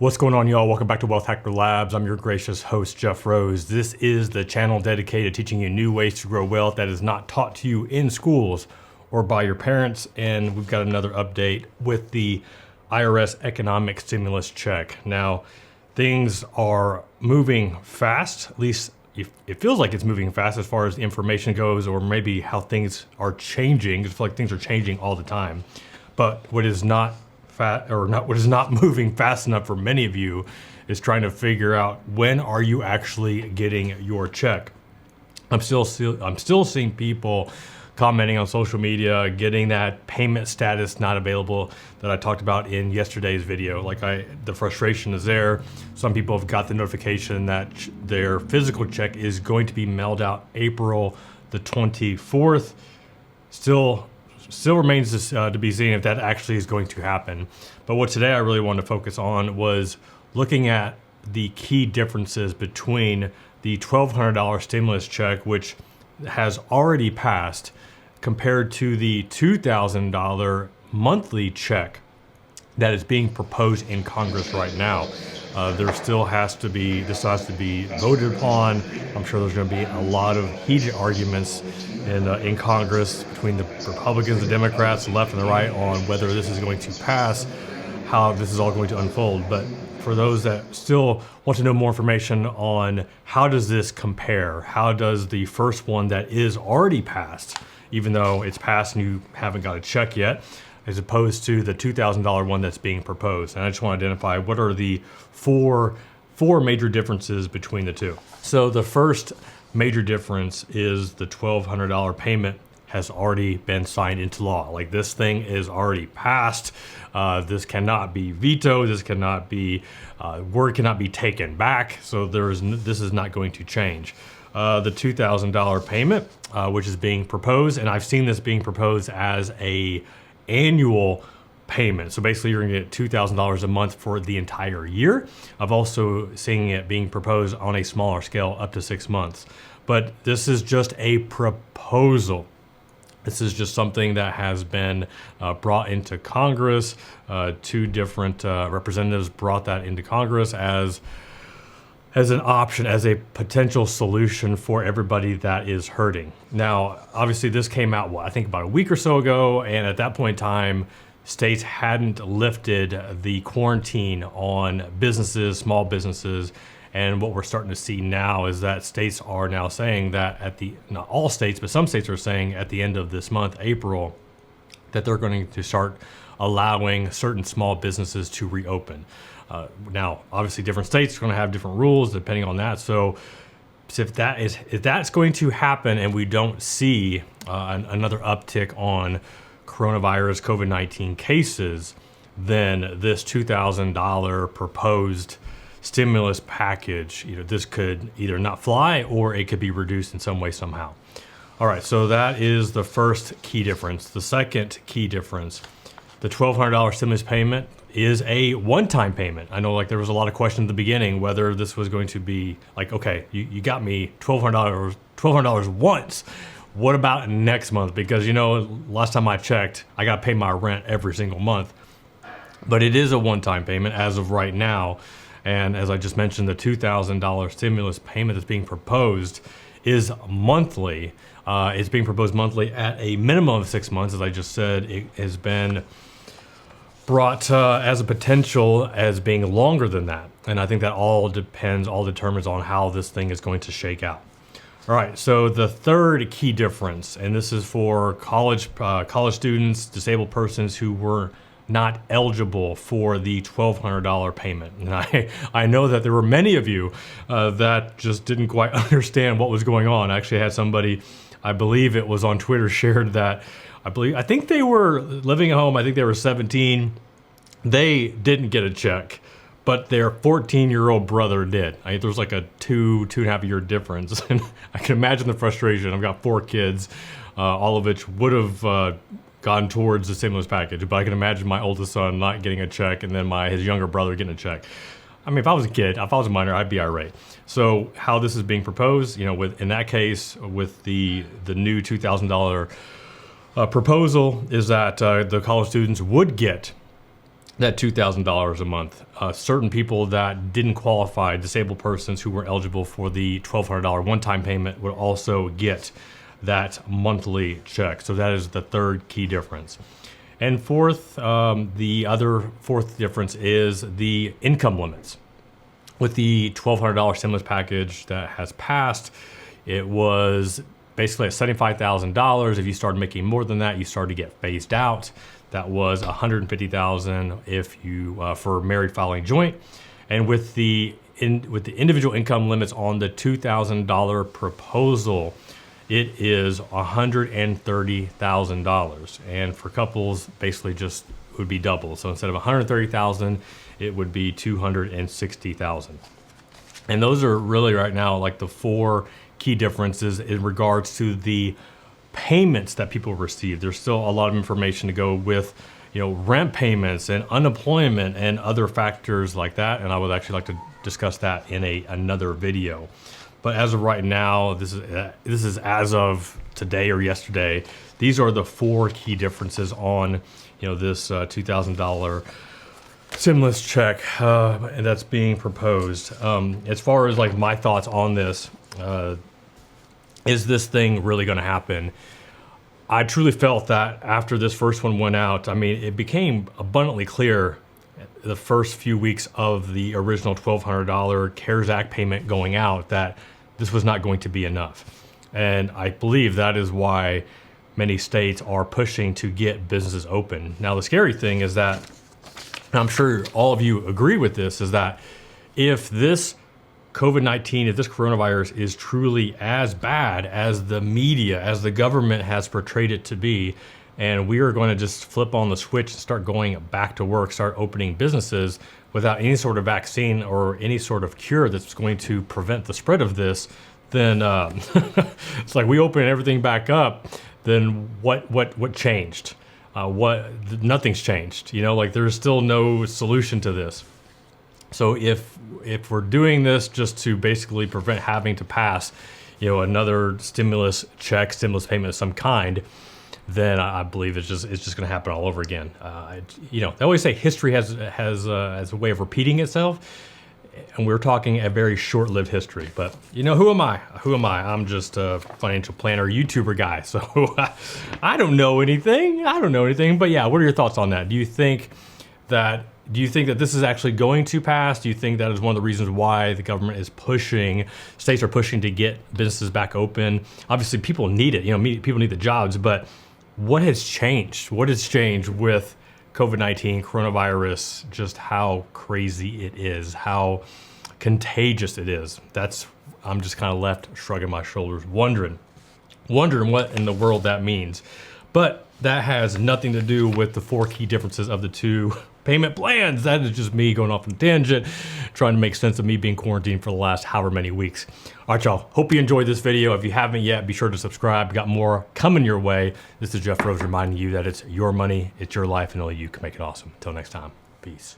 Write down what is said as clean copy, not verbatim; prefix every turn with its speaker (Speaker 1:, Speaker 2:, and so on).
Speaker 1: What's going on, y'all? Welcome back to Wealth Hacker Labs. I'm your gracious host, Jeff Rose. This is the channel dedicated to teaching you new ways to grow wealth that is not taught to you in schools or by your parents. And we've got another update with the IRS economic stimulus check. Now, things are moving fast, at least it feels like it's moving fast as far as the information goes, or maybe how things are changing. I feel like things are changing all the time. But what is not moving fast enough for many of you is trying to figure out, when are you actually getting your check? I'm still seeing people commenting on social media, getting that payment status not available that I talked about in yesterday's video. The frustration is there. Some people have got the notification that their physical check is going to be mailed out April the 24th. Still remains to be seen if that actually is going to happen. But what today I really wanted to focus on was looking at the key differences between the $1,200 stimulus check, which has already passed, compared to the $2,000 monthly check that is being proposed in Congress right now. This has to be voted upon. I'm sure there's going to be a lot of heated arguments in Congress between the Republicans, the Democrats, the left and the right, on whether this is going to pass, how this is all going to unfold. But for those that still want to know more information on how does this compare, how does the first one that is already passed, even though it's passed and you haven't got a check yet, as opposed to the $2,000 one that's being proposed. And I just want to identify what are the four major differences between the two. So the first major difference is the $1,200 payment has already been signed into law. Like, this thing is already passed. This cannot be vetoed. This cannot be, word cannot be taken back. So this is not going to change. The $2,000 payment, which is being proposed, and I've seen this being proposed as a annual payment. So basically you're gonna get $2,000 a month for the entire year. I've also seen it being proposed on a smaller scale up to 6 months. But this is just a proposal. This is just something that has been brought into Congress. Two different representatives brought that into Congress as an option, as a potential solution for everybody that is hurting. Now, obviously this came out, I think about a week or so ago, and at that point in time, states hadn't lifted the quarantine on businesses, small businesses, and what we're starting to see now is that states are now saying that not all states, but some states are saying at the end of this month, April, that they're going to start allowing certain small businesses to reopen. Now, obviously, different states are going to have different rules depending on that. So if that's going to happen, and we don't see another uptick on coronavirus COVID-19 cases, then this $2,000 proposed stimulus package, this could either not fly or it could be reduced in some way somehow. All right, so that is the first key difference. The second key difference, the $1,200 stimulus payment is a one-time payment. I know there was a lot of questions at the beginning whether this was going to be okay, you got me $1,200 once. What about next month? Because last time I checked, I got to pay my rent every single month. But it is a one-time payment as of right now. And as I just mentioned, the $2,000 stimulus payment that's being proposed is monthly. It's being proposed monthly at a minimum of 6 months. As I just said, it has been brought as a potential as being longer than that. And I think that all determines on how this thing is going to shake out. All right, so the third key difference, and this is for college students, disabled persons who were not eligible for the $1,200 payment. And I know that there were many of you that just didn't quite understand what was going on. I actually had somebody, I believe it was on Twitter, shared that I think they were living at home. I think they were 17. They didn't get a check, but their 14-year-old brother did. There was like a 2.5 year difference. And I can imagine the frustration. I've got 4 kids, all of which would have gone towards the stimulus package. But I can imagine my oldest son not getting a check and then his younger brother getting a check. I mean, if I was a kid, if I was a minor, I'd be irate. So how this is being proposed, in that case, with the new $2,000 proposal, is that the college students would get that $2,000 a month. Certain people that didn't qualify, disabled persons who were eligible for the $1,200 one-time payment, would also get that monthly check. So that is the third key difference. And fourth, the other fourth difference is the income limits. With the $1,200 stimulus package that has passed, it was basically at $75,000. If you started making more than that, you started to get phased out. That was $150,000 if you for married filing joint, and with the individual income limits on the $2,000 proposal, it is $130,000, and for couples, basically just would be double. So instead of $130,000, it would be $260,000. And those are really right now like the four key differences in regards to the payments that people receive. There's still a lot of information to go with, rent payments and unemployment and other factors like that. And I would actually like to discuss that in another video. But as of right now, this is as of today or yesterday. These are the four key differences on, this $2,000 stimulus check and that's being proposed. As far as like my thoughts on this, is this thing really going to happen? I truly felt that after this first one went out, it became abundantly clear the first few weeks of the original $1,200 CARES Act payment going out that this was not going to be enough. And I believe that is why many states are pushing to get businesses open. Now, the scary thing is that, and I'm sure all of you agree with this, is that if this COVID-19, if this coronavirus is truly as bad as the media, as the government has portrayed it to be, and we are going to just flip on the switch and start going back to work, start opening businesses without any sort of vaccine or any sort of cure that's going to prevent the spread of this, then it's like we open everything back up, then what changed? Nothing's changed. There's still no solution to this. So if we're doing this just to basically prevent having to pass, another stimulus payment of some kind, then I believe it's just going to happen all over again. They always say history has a way of repeating itself, and we're talking a very short-lived history. But who am I? I'm just a financial planner, YouTuber guy. So I don't know anything. But yeah, what are your thoughts on that? Do you think that this is actually going to pass? Do you think that is one of the reasons why the government is pushing, states are pushing to get businesses back open? Obviously, people need it. People need the jobs. But what has changed? What has changed with COVID-19, coronavirus, just how crazy it is, how contagious it is? I'm just kind of left shrugging my shoulders, wondering what in the world that means. But that has nothing to do with the four key differences of the two payment plans. That is just me going off on a tangent, trying to make sense of me being quarantined for the last however many weeks. All right, y'all. Hope you enjoyed this video. If you haven't yet, be sure to subscribe. We got more coming your way. This is Jeff Rose reminding you that it's your money, it's your life, and only you can make it awesome. Until next time, peace.